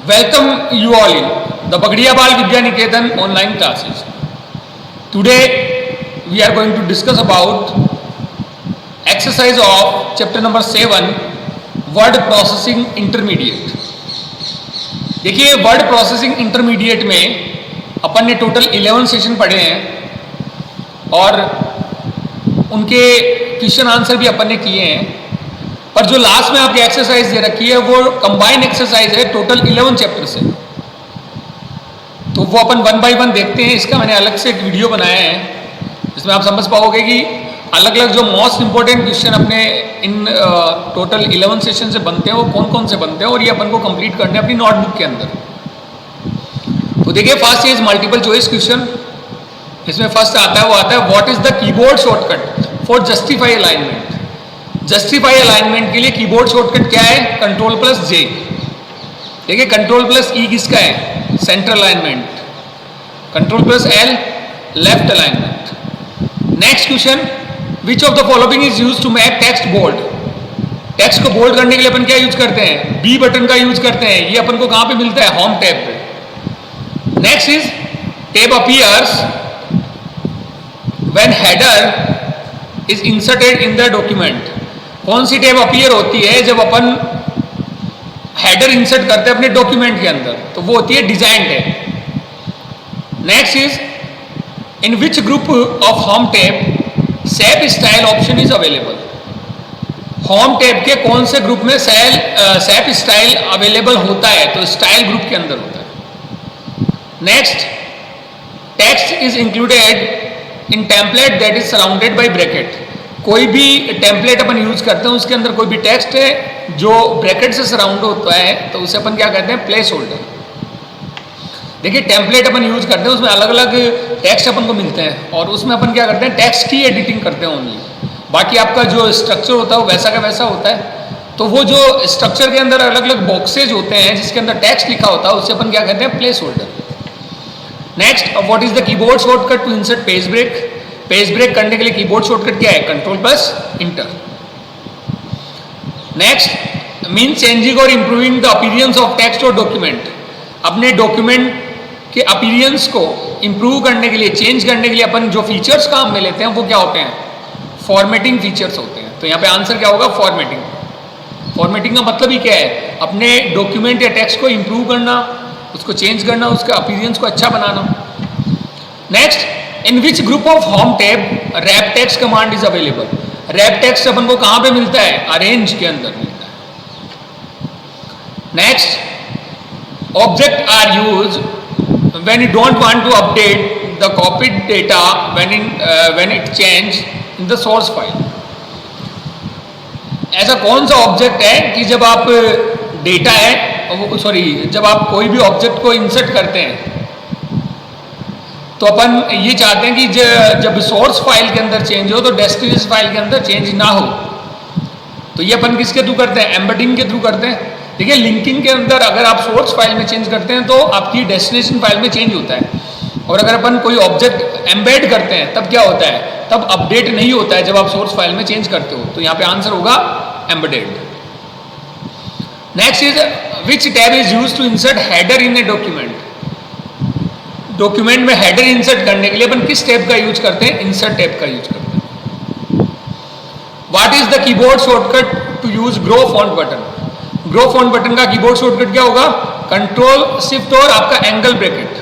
Welcome you all in the Bagdiyabal Vidya Niketan online classes. Today we are going to discuss about exercise of chapter number 7 word processing intermediate. देखिए word processing intermediate में अपन ने total 11 session पढ़े हैं और उनके question answer भी अपन ने किए हैं, पर जो लास्ट में आपकी एक्सरसाइज दे रखी है वो कंबाइंड एक्सरसाइज है टोटल 11 चैप्टर से, तो वो अपन वन बाय वन देखते हैं। इसका मैंने अलग से एक वीडियो बनाया है जिसमें आप समझ पाओगे कि अलग अलग जो मोस्ट इंपॉर्टेंट क्वेश्चन अपने इन टोटल 11 सेशन से बनते हैं वो कौन कौन से बनते हैं और ये अपन को कंप्लीट करने हैं अपनी नोटबुक के अंदर। तो देखिए first is multiple choice question. इसमें फर्स्ट आता है वो आता है what is the keyboard shortcut for justify alignment. Justify alignment के लिए कीबोर्ड शॉर्टकट क्या है? Control plus J. देखिए कंट्रोल प्लस ई किसका है? Central alignment. Control plus L left alignment. Next question, which of the following is use to make text bold. Text को bold करने के लिए अपन क्या यूज करते हैं? बी बटन का यूज करते हैं। ये अपन को कहां पे मिलता है? होम टैब पे। Next is tab appears when header is inserted in the document. कौन सी टैब अपीयर होती है जब अपन हेडर इंसर्ट करते हैं अपने डॉक्यूमेंट के अंदर? तो वो होती है design tab. Next is in which group of home tab SAP style option is available. Home tab के कौन से ग्रुप में सैप स्टाइल अवेलेबल होता है? तो स्टाइल ग्रुप के अंदर होता है। Next, text is included in template that is surrounded by bracket. कोई भी टेम्पलेट अपन यूज करते हैं उसके अंदर कोई भी टेक्स्ट है जो ब्रैकेट से सराउंड होता है तो उसे अपन क्या कहते हैं? Place holder. देखिए टेम्पलेट अपन यूज करते हैं उसमें अलग अलग टेक्स्ट अपन को मिलते हैं और उसमें अपन क्या करते हैं? टेक्स्ट की एडिटिंग करते हैं ओनली। बाकी आपका जो स्ट्रक्चर होता है वो वैसा का वैसा होता है। तो वो जो स्ट्रक्चर के अंदर अलग अलग बॉक्सेज होते हैं जिसके अंदर टेक्स्ट लिखा होता है उसे अपन क्या कहते हैं? Placeholder. Next, what is the keyboard shortcut to insert page break. Page break करने के लिए कीबोर्ड शॉर्टकट क्या है? Control plus enter. Next, mean changing और improving the appearance of text और डॉक्यूमेंट। अपने डॉक्यूमेंट के अपीयरेंस को इंप्रूव करने के लिए, चेंज करने के लिए अपन जो फीचर्स काम में लेते हैं वो क्या होते हैं? फॉर्मेटिंग फीचर्स होते हैं। तो यहाँ पे आंसर क्या होगा? फॉर्मेटिंग। फॉर्मेटिंग का मतलब ही क्या है? अपने डॉक्यूमेंट या टेक्स्ट को इंप्रूव करना, उसको चेंज करना, उसका अपीयरेंस को अच्छा बनाना। Next, in which group of home tab wrap text command is available. Wrap text अपन को कहां पे मिलता है? अरेंज के अंदर मिलता है। Next, object are use when you don't want to update the copied data when it change in the source file. ऐसा कौन सा ऑब्जेक्ट है कि जब आप डेटा है जब आप कोई भी ऑब्जेक्ट को इंसर्ट करते हैं तो अपन ये चाहते हैं कि जब सोर्स फाइल के अंदर चेंज हो तो डेस्टिनेशन फाइल के अंदर चेंज ना हो। तो ये अपन किसके थ्रू करते हैं? एम्बेडिंग के थ्रू करते हैं। देखिए लिंकिंग के अंदर अगर आप सोर्स फाइल में चेंज करते हैं तो आपकी डेस्टिनेशन फाइल में चेंज होता है, और अगर अपन कोई ऑब्जेक्ट एम्बेड करते हैं तब क्या होता है? तब अपडेट नहीं होता है जब आप सोर्स फाइल में चेंज करते हो। तो यहाँ पे आंसर होगा embedded. Next is which tab is use to insert header in a document. Document में हेडर इंसर्ट करने के लिए अपन किस टैब का यूज करते हैं? इंसर्ट टैब का यूज करते हैं। What is the keyboard shortcut to use grow font button. Grow font button का कीबोर्ड शॉर्टकट क्या होगा? कंट्रोल शिफ्ट और आपका एंगल ब्रैकेट,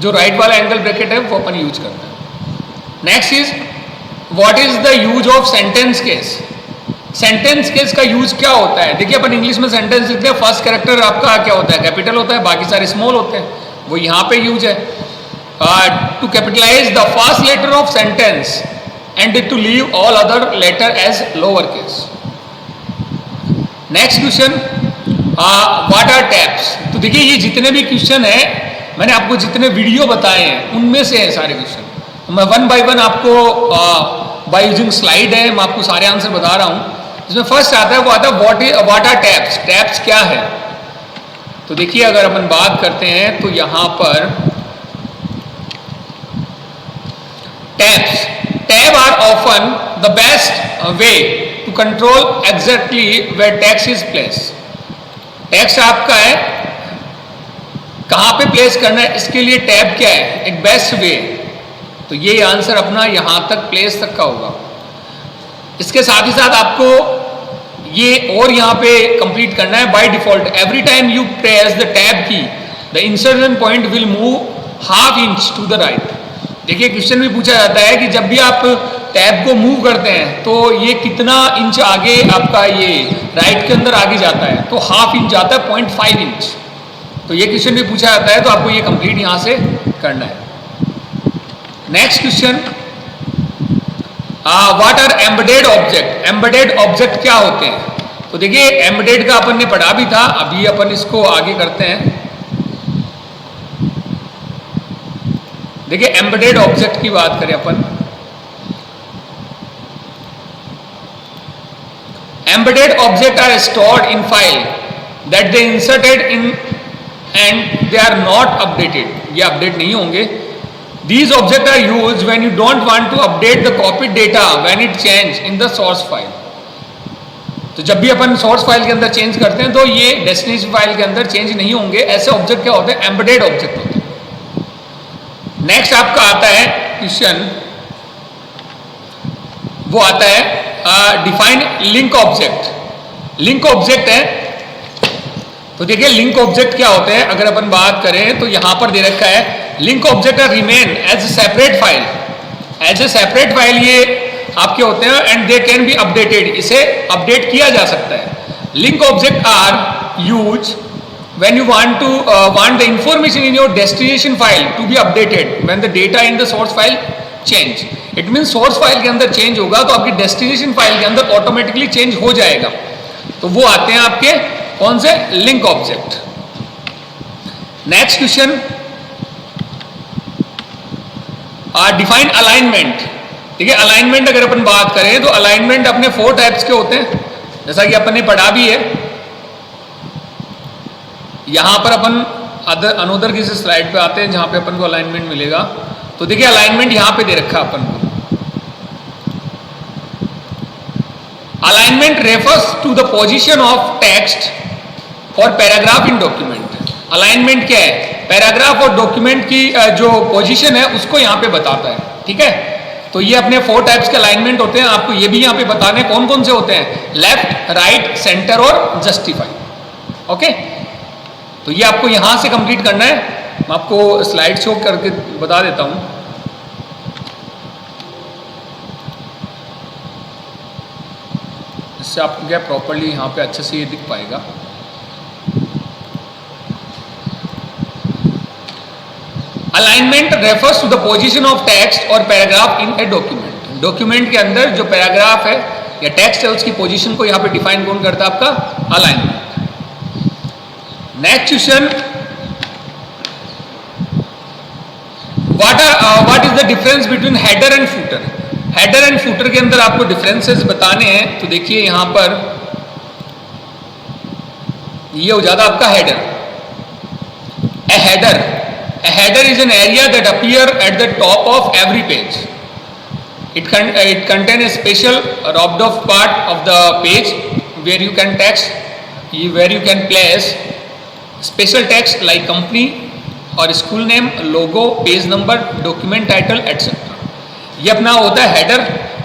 जो राइट वाला एंगल ब्रैकेट है वो अपन यूज करते हैं। Next is what is the use of sentence case. Sentence case का यूज क्या होता है? देखिए अपन इंग्लिश में सेंटेंस लिखते हैं, फर्स्ट कैरेक्टर आपका क्या होता है? कैपिटल होता है, बाकी सारे स्मॉल होते हैं। वो यहाँ पे यूज है to capitalise the first letter of sentence and to leave all other letter as lower case. Next question, what are tabs. तो देखिए ये जितने भी क्वेश्चन है मैंने आपको जितने वीडियो बताए हैं उनमें से है सारे क्वेश्चन। तो मैं वन बाय वन आपको बाय यूजिंग स्लाइड है मैं आपको सारे आंसर बता रहा हूँ। इसमें फर्स्ट आता है वो आता है व्हाट आर टैब्स। टैब्स क्या है? तो देखिए अगर अपन बात करते हैं तो यहां पर tabs, tab are often the best way to control exactly where text is place. Text आपका है कहाँ पे प्लेस करना है, इसके लिए टैब क्या है एक बेस्ट वे, तो ये आंसर अपना यहाँ तक प्लेस तक का होगा। इसके साथ ही साथ आपको ये और यहाँ पे कंप्लीट करना है by default every time you press the tab key the insertion point will move half inch to the right. देखिए क्वेश्चन भी पूछा जाता है कि जब भी आप टैब को मूव करते हैं तो ये कितना इंच आगे आपका ये राइट के अंदर आगे जाता है, तो हाफ इंच जाता है 0.5 इंच। तो ये क्वेश्चन भी पूछा जाता है, तो आपको ये कंप्लीट यहाँ से करना है। Next question, what are embedded object. Embedded object क्या होते हैं? तो देखिए एम्बेडेड का अपन ने पढ़ा भी था, अभी अपन इसको आगे करते हैं। देखिए एम्बेडेड ऑब्जेक्ट की बात करें अपन, embedded object are stored in file that they inserted in and they are not updated, ये अपडेट नहीं होंगे। These objects are used when you don't want to update the copied data when it change in the source file. तो जब भी अपन source file के अंदर change करते हैं तो ये डेस्टिनेशन फाइल के अंदर चेंज नहीं होंगे। ऐसे ऑब्जेक्ट क्या होते हैं? एम्बेडेड ऑब्जेक्ट होते हैं। नेक्स्ट आपका आता है क्वेश्चन, वो आता है define link object. Link object है, तो देखिए लिंक ऑब्जेक्ट क्या होते हैं अगर अपन बात करें तो यहां पर दे रखा है link object are remain as a separate file. As a separate file ये आपके होते हैं and they can be updated, इसे अपडेट किया जा सकता है। Link object are use when you want the information in your destination file to be updated when the data in the source file change. It mean source file के अंदर change होगा तो आपकी डेस्टिनेशन फाइल के अंदर automatically change हो जाएगा। तो वो आते हैं आपके कौन से? Link object. Next question, define alignment. ठीक है, अलाइनमेंट अगर अपन बात करें तो अलाइनमेंट अपने 4 टाइप्स के होते हैं, जैसा कि अपन ने पढ़ा भी है। यहां पर अपन अनोदर किसी स्लाइड पे आते हैं जहां पे अपन को अलाइनमेंट मिलेगा। तो देखिए अलाइनमेंट यहां पे दे रखा है अपन को। Alignment refers to the position of text और पैराग्राफ इन डॉक्यूमेंट। अलाइनमेंट क्या है? पैराग्राफ और डॉक्यूमेंट की जो पोजीशन है उसको यहाँ पे बताता है। ठीक है, तो ये अपने 4 टाइप्स के अलाइनमेंट होते हैं। आपको ये भी यहाँ पे बताने कौन कौन से होते हैं? लेफ्ट, राइट, सेंटर और जस्टिफाई। ओके, तो ये आपको यहां से कंप्लीट करना है। मैं आपको स्लाइड शो करके बता देता हूं। इससे आपको क्या प्रॉपर्ली यहाँ पे अच्छे से ये दिख पाएगा। Alignment refers to the position of text और paragraph in a document. Document के अंदर जो पैराग्राफ है या टेक्स्ट है उसकी पोजीशन को यहाँ पे डिफाइन कौन करता है? आपका alignment. Next question, what is the difference between header and footer. Header and footer के अंदर आपको डिफरेंसेस बताने हैं। तो देखिए यहां पर ये हो जाता आपका header. A header is an area that appear at the top of every page. It contains a special rubbed off part of the page where you can place special text like company or school name, logo, page number, document title, etc. ये अपना होता है header.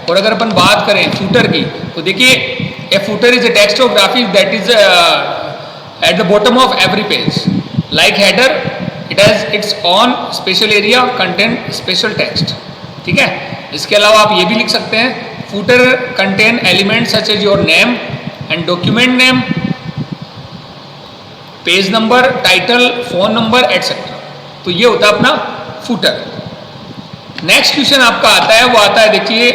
और अगर अपन बात करें footer की तो देखिए ए फूटर इज ए टेक्स्ट और graphic that is at the bottom of every page. Like header it has its on special area content special text. ठीक है, इसके अलावा आप ये भी लिख सकते हैं footer contain element such as your name and document name, page number, title, phone number etcetera. तो ये होता है अपना फूटर। नेक्स्ट क्वेश्चन आपका आता है, वो आता है देखिए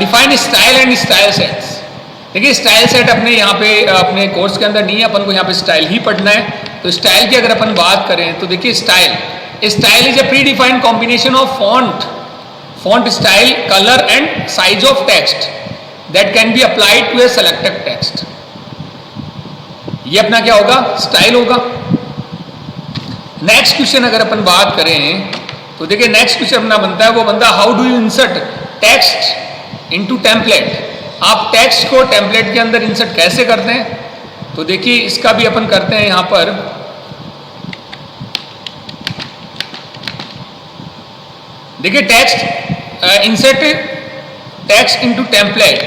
define style and style sets. देखिए स्टाइल सेट अपने यहाँ पे अपने कोर्स के अंदर नहीं है, अपन को यहाँ पे स्टाइल ही पढ़ना है। तो स्टाइल की अगर अपन बात करें तो देखिए style is a predefined combination of font style, colour and size of text that can be applied to a selected text. ये अपना क्या होगा? स्टाइल होगा। नेक्स्ट क्वेश्चन अगर अपन बात करें तो देखिए नेक्स्ट क्वेश्चन अपना बनता है, वो बनता है how do you insert text into template. आप टेक्स्ट को टेम्पलेट के अंदर इंसर्ट कैसे करते हैं? तो देखिए इसका भी अपन करते हैं यहाँ पर। देखिए text insert text into template.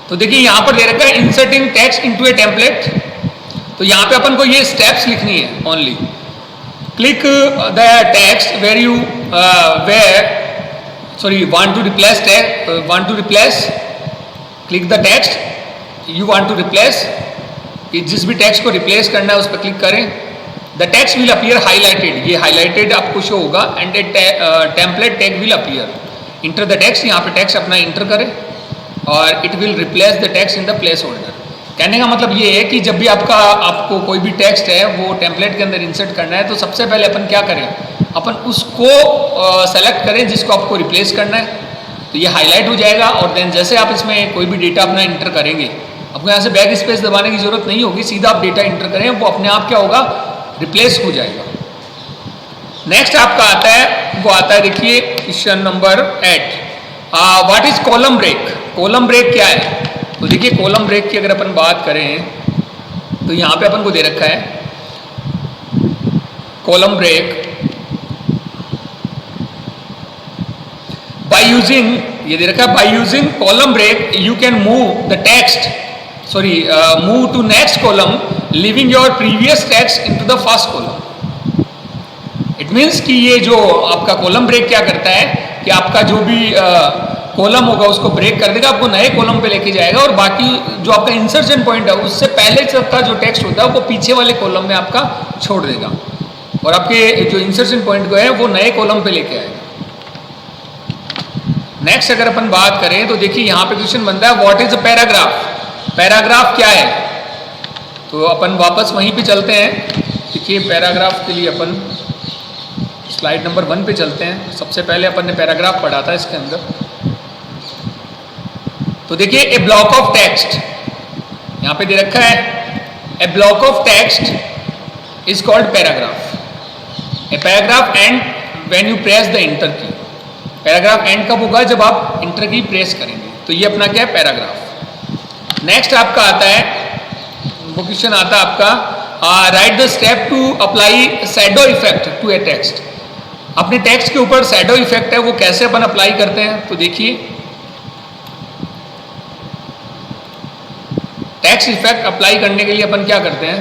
तो देखिए यहां पर दे रखा है inserting text into a template. तो यहां पे अपन को ये स्टेप्स लिखनी है only. Click the text where you want to replace, click the text you want to replace, कि जिस भी टेक्स्ट को रिप्लेस करना है उस पर क्लिक करें। The text will appear highlighted, ये हाईलाइटेड आपको शो होगा, and A template tag will appear. Enter the text, यहाँ पे टेक्स्ट अपना इंटर करें और it will replace the text in the place holder. कहने का मतलब ये है कि जब भी आपको कोई भी टेक्स्ट है वो टेम्पलेट के अंदर इंसर्ट करना है, तो सबसे पहले अपन क्या करें, अपन उसको सेलेक्ट करें जिसको आपको रिप्लेस करना है। तो ये हाईलाइट हो जाएगा और देन जैसे आप इसमें कोई भी डेटा अपना इंटर करेंगे, आपको यहाँ से बैक स्पेस दबाने की जरूरत नहीं होगी, सीधा आप डेटा इंटर करें, वो अपने आप क्या होगा, रिप्लेस हो जाएगा। नेक्स्ट आपका आता है, वो आता है देखिए question number 8, what is column break. Column break क्या है? तो देखिए कॉलम ब्रेक की अगर अपन बात करें तो यहाँ पे अपन को दे रखा है कॉलम ब्रेक बाय यूजिंग, ये दे रखा है by using column break you can move the text move to next column leaving your previous text into the first column. It means कि ये जो आपका कॉलम ब्रेक क्या करता है कि आपका जो भी कॉलम होगा उसको ब्रेक कर देगा, आपको नए कॉलम पे लेके जाएगा, और बाकी जो आपका इंसर्शन पॉइंट है उससे पहले का जो टेक्स्ट होता है वो पीछे वाले कॉलम में आपका छोड़ देगा, और आपके जो इंसर्शन पॉइंट को है वो नए कॉलम पे लेके आएगा। नेक्स्ट अगर अपन बात करें तो देखिए यहाँ पे क्वेश्चन बनता है what is a paragraph. Paragraph क्या है? तो अपन वापस वहीं पे चलते हैं। देखिए पैराग्राफ के लिए अपन स्लाइड नंबर 1 पे चलते हैं। सबसे पहले अपन ने पैराग्राफ पढ़ा था इसके अंदर। तो देखिए ए ब्लॉक ऑफ टेक्स्ट, यहाँ पे दे रखा है a block of text is called paragraph. A paragraph end when you press the enter key. Paragraph end कब होगा? जब आप इंटर की प्रेस करेंगे। तो ये अपना क्या है, पैराग्राफ। नेक्स्ट आपका आता है, वो क्वेश्चन आता है आपका write the step to apply shadow effect to a text. अपने टेक्स्ट के ऊपर शैडो इफेक्ट है वो कैसे अपन अप्लाई करते हैं? तो देखिए टेक्स्ट इफेक्ट अप्लाई करने के लिए अपन क्या करते हैं,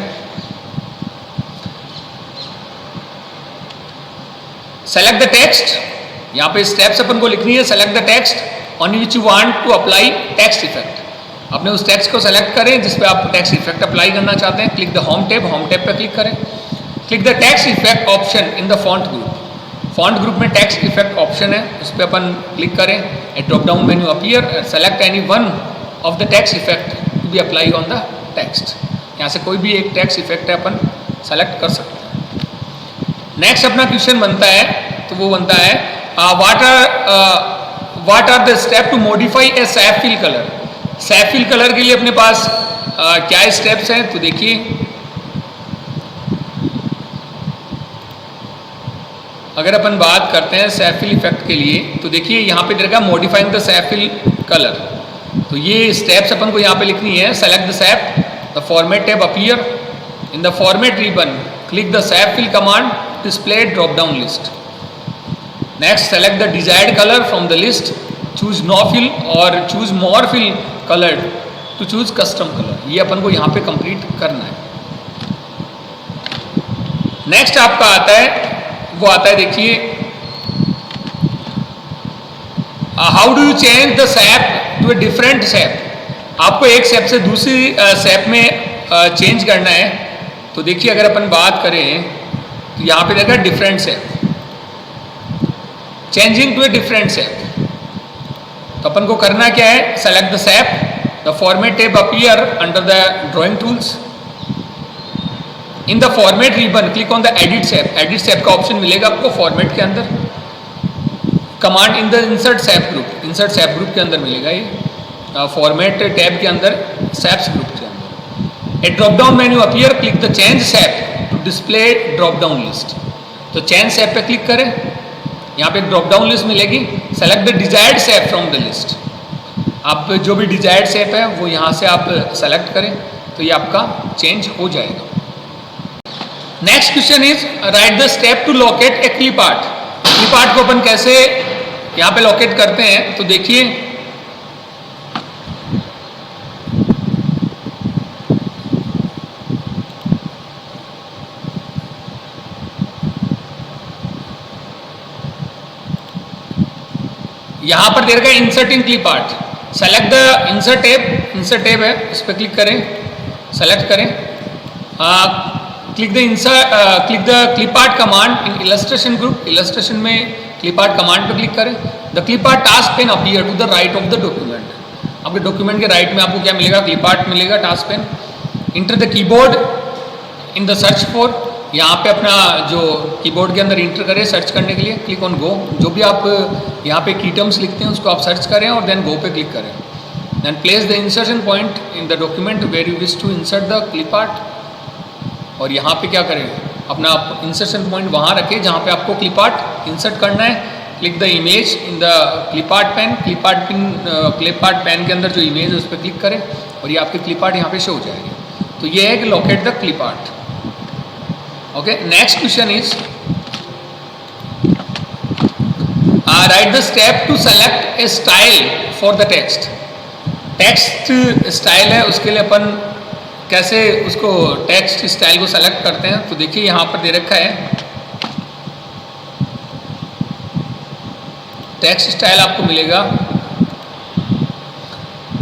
सेलेक्ट द टेक्स्ट। यहाँ पे स्टेप्स अपन को लिखनी है। Select the text on which you want to apply text effect. अपने उस टेक्स्ट को सेलेक्ट करें जिस पे आप टेक्स्ट इफेक्ट अप्लाई करना चाहते हैं। Click the home tab, home tab पे क्लिक करें। Click the text effect option in the font group. Font group में टेक्स्ट इफेक्ट ऑप्शन है, उस पर अपन क्लिक करें। A drop down menu appear, select any one of the text effect to be apply on the text. यहाँ से कोई भी एक टेक्स्ट इफेक्ट है अपन सेलेक्ट कर सकते हैं। नेक्स्ट अपना क्वेश्चन बनता है, तो वो बनता है what are the step to modify a shape fill colour. Shape fill colour के लिए अपने पास क्या स्टेप्स हैं? तो देखिए अगर अपन बात करते हैं सैप फिल इफेक्ट के लिए, तो देखिए यहाँ पे देखा modifying the shape fill colour. तो ये स्टेप्स अपन को यहाँ पे लिखनी है। Select the shape, the format tab appear in the format ribbon, click the shape fill command, display drop down list. Next select the desired colour from the list, choose no fill और choose more fill colour to choose custom colour. ये अपन को यहाँ पे complete करना है। Next आपका आता है, वो आता है देखिए how do you change the shape to a different shape. आपको एक सैप से दूसरी सैप में चेंज करना है। तो देखिए अगर अपन बात करें तो यहाँ पे देखा different shape, changing to a different shape. तो अपन को करना क्या है, select the shape, the format tab appear under the drawing tools. In the format ribbon click on the edit shape. Edit shape का ऑप्शन मिलेगा आपको फॉर्मेट के अंदर। Command in the insert shape group, insert shape group के अंदर मिलेगा ये format tab के अंदर सैप्स ग्रुप के अंदर। A drop down menu appear, click the change shape to display drop down list. तो चेंज सैप पे क्लिक करें, यहाँ पे ड्रॉप डाउन लिस्ट मिलेगी। Select the desired shape from the list. आप जो भी डिजायर्ड सैप है वो यहाँ से आप सेलेक्ट करें। तो ये आपका चेंज हो जाएगा। Next question is write the step to locate a clip art. Clip art को अपन कैसे यहाँ पे लोकेट करते हैं, तो देखिए यहां पर दे रखा है inserting clip art. Select the insert tab है, इस पर क्लिक करें, सेलेक्ट करें, click the clip art command in illustration group. Illustration में क्लिप आर्ट कमांड पर क्लिक करें। The clip art task pane appear to the right of the document. आपके document के राइट में आपको क्या मिलेगा, क्लिप आर्ट मिलेगा, task pane. Enter the keyboard in the search for, यहाँ पे अपना जो कीबोर्ड के अंदर इंटर करें सर्च करने के लिए। क्लिक ऑन गो, जो भी आप यहाँ पे की टर्म्स लिखते हैं उसको आप सर्च करें और देन गो पे क्लिक करें। Then place the insertion point in the document where you wish to insert the clip art. और यहाँ पे क्या करें, अपना इंसर्शन पॉइंट वहाँ रखें जहाँ पे आपको क्लिप आर्ट इंसर्ट करना है। Click the image in the clip art pane. Clip art pane के अंदर जो इमेज है उस पर क्लिक करें और ये आपकी क्लिप आर्ट यहाँ पे शो हो जाएगी। तो ये है कि locate the clip art. Okay, next question is write the step to select a style for the text. Text style है, उसके लिए अपन कैसे उसको टेक्स्ट स्टाइल को सेलेक्ट करते हैं, तो देखिए यहाँ पर दे रखा है टेक्स्ट स्टाइल आपको मिलेगा।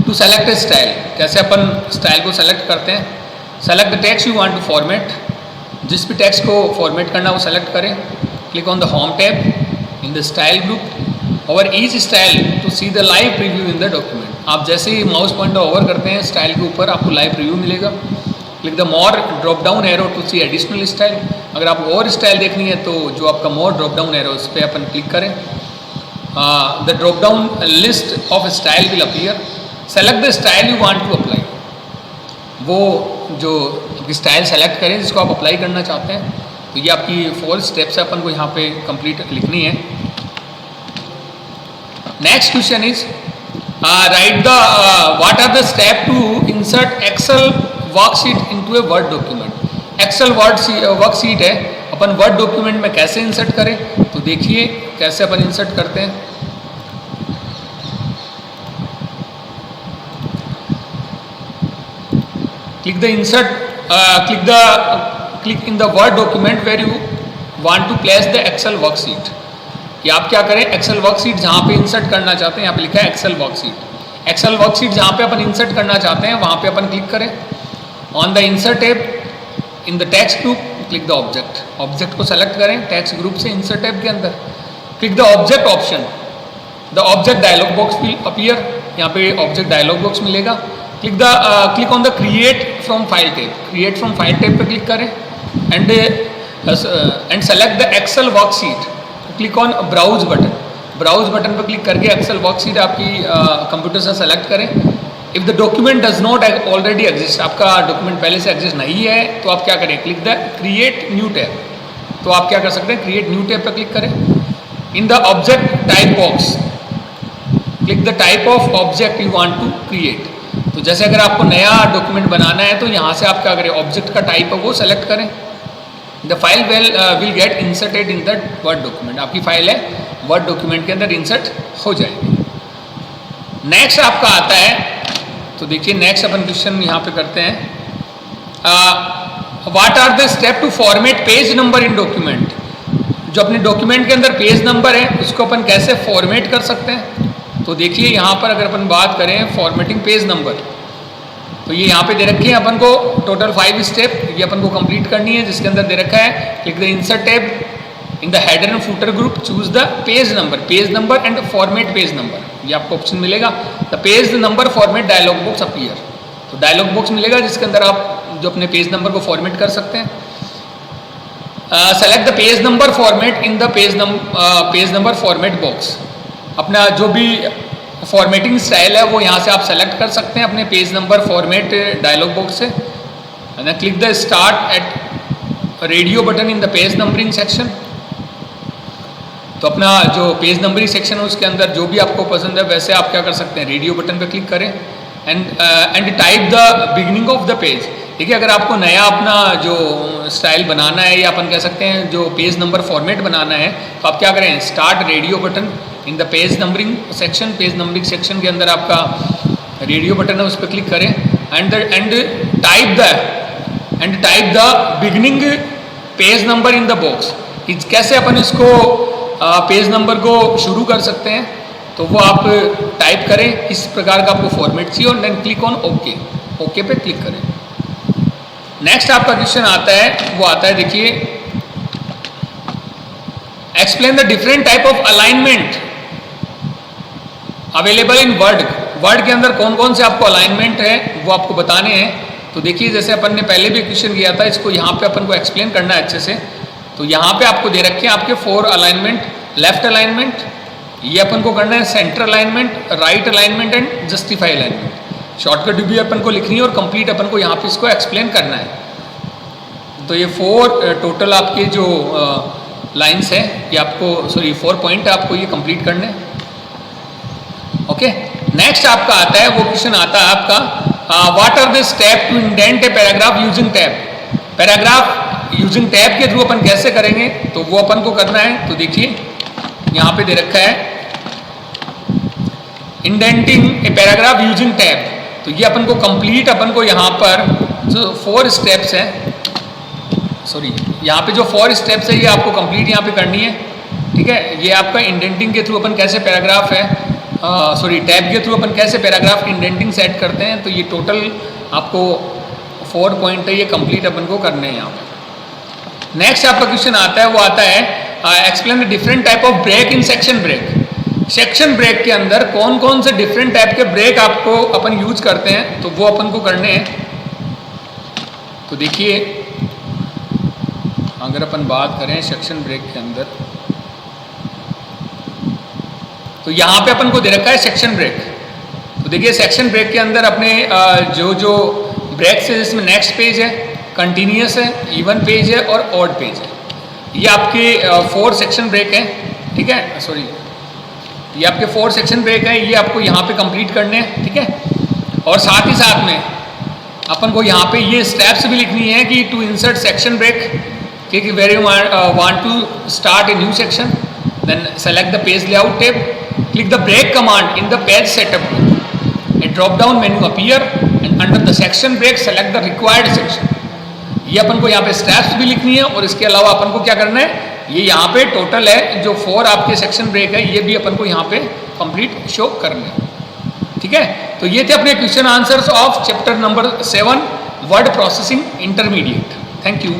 टू सेलेक्ट ए स्टाइल, कैसे अपन स्टाइल को सेलेक्ट करते हैं। Select the text you want to format, जिस भी टेक्स्ट को फॉर्मेट करना वो सेलेक्ट करें। Click on the home tab in the style group over each style to see the live preview in the document. आप जैसे ही माउस पॉइंटर ओवर करते हैं स्टाइल के ऊपर आपको लाइव प्रीव्यू मिलेगा। Click the more drop down arrow to see additional style. अगर आपको और स्टाइल देखनी है तो जो आपका मोर ड्रॉप डाउन एरो उस पर अपन क्लिक करें। The drop down list of style will appear. Select the style you want to apply, वो जो स्टाइल सेलेक्ट करें जिसको आप अप्लाई करना चाहते हैं। तो ये आपकी 4 स्टेप्स अपन को यहाँ पे कंप्लीट लिखनी है। Next question is write the what are the step to insert Excel worksheet into a Word document. Excel worksheet है, अपन वर्ड डॉक्यूमेंट में कैसे इंसर्ट करें, तो देखिए कैसे अपन इंसर्ट करते हैं। Click the insert, click in the Word document where you want to place the Excel worksheet। कि आप क्या करें, Excel worksheet जहाँ पे इंसर्ट करना चाहते हैं, यहाँ पे लिखा है Excel worksheet। Excel worksheet जहाँ पे अपन इंसर्ट करना चाहते हैं वहाँ पे अपन क्लिक करें। On the insert tab in the text group click the object. Object को सेलेक्ट करें टेक्स्ट ग्रुप से इंसर्ट टैब के अंदर। Click the object option, the object dialog box will appear. यहाँ पे ऑब्जेक्ट डायलॉग बॉक्स मिलेगा। Click on the create from file tab. Create from file tab पे click करें and select the Excel worksheet. Click on browse button. Browse button पर click करके Excel worksheet आपकी computer से select करें। If the document does not already exist, आपका document पहले से एग्जिस्ट नहीं है तो आप क्या करें, click the create new tab. तो आप क्या कर सकते हैं, क्रिएट न्यू टैब पर क्लिक करें। In the object type box click the type of object you want to create. तो जैसे अगर आपको नया डॉक्यूमेंट बनाना है तो यहाँ से आप क्या करें, ऑब्जेक्ट का टाइप है वो सेलेक्ट करें। The file will get inserted in the word document. आपकी फाइल है वर्ड डॉक्यूमेंट के अंदर इंसर्ट हो जाएगी। नेक्स्ट आपका आता है, तो देखिए नेक्स्ट अपन क्वेश्चन यहाँ पे करते हैं। What are the step to format page number in document. जो अपने डॉक्यूमेंट के अंदर पेज नंबर है उसको अपन कैसे फॉर्मेट कर सकते हैं। तो देखिए यहाँ पर अगर अपन बात करें फॉर्मेटिंग पेज नंबर, तो ये यहाँ पे दे रखे हैं अपन को टोटल 5 स्टेप, ये अपन को कंप्लीट करनी है। जिसके अंदर दे रखा है click the insert tab in the header and footer group, choose the page number and format page number. ये आपको ऑप्शन मिलेगा। The page number format dialog box appear. तो डायलॉग बॉक्स मिलेगा जिसके अंदर आप जो अपने पेज नंबर को फॉर्मेट कर सकते हैं। Select the page number format in the page number format box. अपना जो भी फॉर्मेटिंग स्टाइल है वो यहाँ से आप सेलेक्ट कर सकते हैं अपने page number format dialog box से। Click the start at radio button in the page numbering section. तो अपना जो पेज नंबरिंग सेक्शन है उसके अंदर जो भी आपको पसंद है वैसे आप क्या कर सकते हैं, रेडियो बटन पे क्लिक करें and type the beginning of the page. देखिए अगर आपको नया अपना जो स्टाइल बनाना है या अपन कह सकते हैं जो पेज नंबर फॉर्मेट बनाना है, तो आप क्या करें, start radio button in the page numbering section, page numbering section के अंदर आपका रेडियो बटन है, उस पर क्लिक करें and type the beginning page number in the box. कैसे अपन इसको पेज नंबर को शुरू कर सकते हैं, तो वो आप टाइप करें किस प्रकार का आपको फॉर्मेट चाहिए और then click on okay, okay पे क्लिक करें। नेक्स्ट आपका क्वेश्चन आता है, वो आता है देखिए, explain the different type of alignment available in Word. Word के अंदर कौन कौन से आपको अलाइनमेंट है वो आपको बताने हैं। तो देखिए जैसे अपन ने पहले भी क्वेश्चन किया था, इसको यहाँ पे अपन को एक्सप्लेन करना है अच्छे से। तो यहाँ पे आपको दे रखे हैं आपके 4 अलाइनमेंट, लेफ्ट अलाइनमेंट, ये अपन को करना है centre alignment, right alignment and justify alignment. Shortcut भी अपन को लिखनी है और कंप्लीट अपन को यहाँ पे इसको एक्सप्लेन करना है। तो ये 4 टोटल आपके जो लाइंस है, ये आपको 4 पॉइंट आपको ये कंप्लीट करने हैं। ओके, नेक्स्ट आपका आता है, वो क्वेश्चन आता है आपका, what are the step to indent a paragraph using tab. Paragraph using tab के थ्रू अपन कैसे करेंगे, तो वो अपन को करना है। तो देखिए यहाँ पे दे रखा है इंडेंटिंग ए पैराग्राफ यूजिंग टैब। तो ये अपन को कंप्लीट अपन को यहाँ पर जो 4 स्टेप्स है, यहाँ पे जो 4 स्टेप्स है ये आपको कंप्लीट यहाँ पे करनी है। ठीक है, ये आपका इंडेंटिंग के थ्रू अपन कैसे पैराग्राफ है, टैब के थ्रू अपन कैसे पैराग्राफ इंडेंटिंग सेट करते हैं। तो ये टोटल आपको 4 पॉइंट है, ये कंप्लीट अपन को करने हैं यहाँ पे। नेक्स्ट आपका क्वेश्चन आता है, वो आता है explain the different type of break in section break. Section break के अंदर कौन कौन से डिफरेंट टाइप के ब्रेक आपको अपन यूज करते हैं, तो वो अपन को करने हैं। तो देखिए अगर अपन बात करें सेक्शन ब्रेक के अंदर, तो यहाँ पे अपन को दे रखा है सेक्शन ब्रेक। तो देखिए सेक्शन ब्रेक के अंदर अपने जो ब्रेक्स है, जिसमें नेक्स्ट पेज है, कंटिन्यूस है, इवन पेज है और ऑड पेज है। ये आपके 4 सेक्शन ब्रेक है। ठीक है, ये आपके 4 सेक्शन ब्रेक है, ये आपको यहाँ पे कंप्लीट करने हैं। ठीक है, और साथ ही साथ में अपन को यहाँ पे ये स्टेप्स भी लिखनी है कि टू इंसर्ट सेक्शन ब्रेक, कि where you want to start a new section, then select the page layout tab, click the break command in the page setup group. A drop down menu appear and under the section break select the required section. ये अपन को यहाँ पे steps भी लिखनी है और इसके अलावा अपन को क्या करना है, ये यहाँ पे टोटल है जो 4 आपके सेक्शन ब्रेक है, ये भी अपन को यहाँ पे कंप्लीट शो करने हैं। ठीक है, तो ये थे अपने question answers of chapter number 7 word processing intermediate. Thank you.